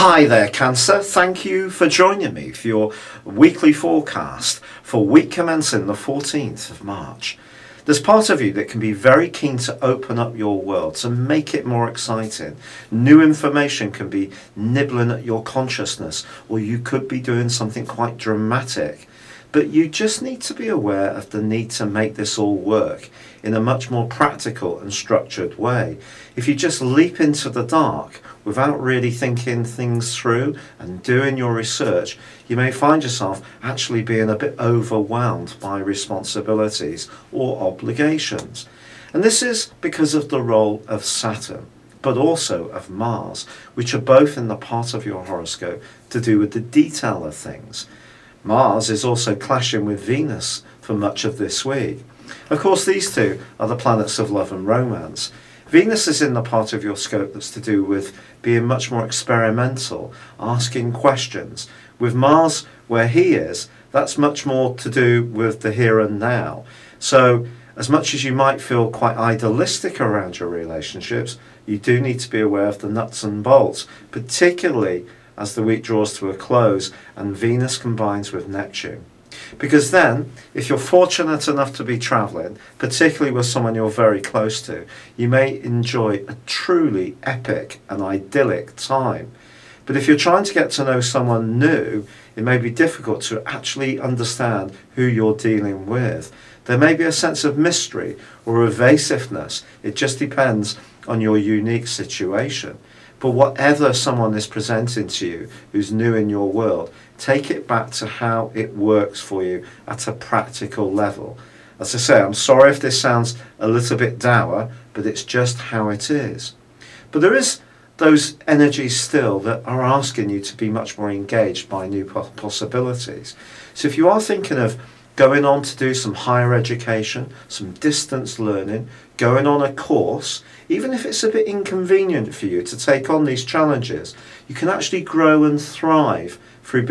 Hi there, Cancer. Thank you for joining me for your weekly forecast for week commencing the 14th of March. There's part of you that can be very keen to open up your world, to make it more exciting. New information can be nibbling at your consciousness, or you could be doing something quite dramatic. But you just need to be aware of the need to make this all work in a much more practical and structured way. If you just leap into the dark without really thinking things through and doing your research, you may find yourself actually being a bit overwhelmed by responsibilities or obligations. And this is because of the role of Saturn, but also of Mars, which are both in the part of your horoscope to do with the detail of things. Mars is also clashing with Venus for much of this week. Of course, these two are the planets of love and romance. Venus is in the part of your scope that's to do with being much more experimental, asking questions. With Mars, where he is, that's much more to do with the here and now. So, as much as you might feel quite idealistic around your relationships, you do need to be aware of the nuts and bolts, particularly as the week draws to a close and Venus combines with Neptune. Because then, if you're fortunate enough to be travelling, particularly with someone you're very close to, you may enjoy a truly epic and idyllic time. But if you're trying to get to know someone new, it may be difficult to actually understand who you're dealing with. There may be a sense of mystery or evasiveness. It just depends on your unique situation. But whatever someone is presenting to you who's new in your world, take it back to how it works for you at a practical level. As I say, I'm sorry if this sounds a little bit dour, but it's just how it is. But there is those energies still that are asking you to be much more engaged by new possibilities. So if you are thinking of going on to do some higher education, some distance learning, going on a course, even if it's a bit inconvenient for you to take on these challenges, you can actually grow and thrive through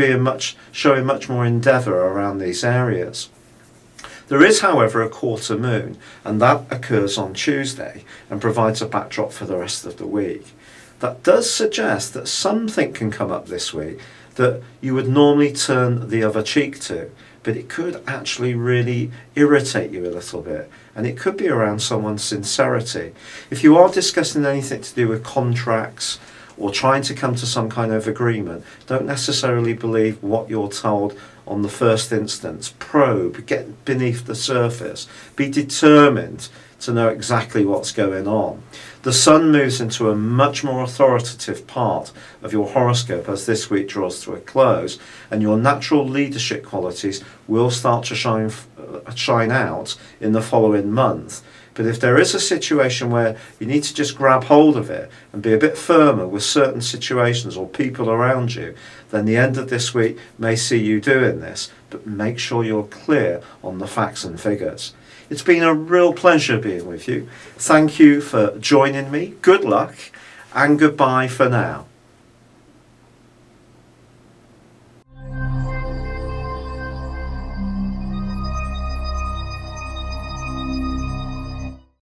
showing much more endeavour around these areas. There is, however, a quarter moon, and that occurs on Tuesday and provides a backdrop for the rest of the week. That does suggest that something can come up this week that you would normally turn the other cheek to, but it could actually really irritate you a little bit, and it could be around someone's sincerity. If you are discussing anything to do with contracts or trying to come to some kind of agreement, don't necessarily believe what you're told on the first instance. Probe, get beneath the surface, be determined to know exactly what's going on. The Sun moves into a much more authoritative part of your horoscope as this week draws to a close, and your natural leadership qualities will start to shine out in the following month. But if there is a situation where you need to just grab hold of it and be a bit firmer with certain situations or people around you, then the end of this week may see you doing this, but make sure you're clear on the facts and figures. It's been a real pleasure being with you. Thank you for joining me. Good luck and goodbye for now.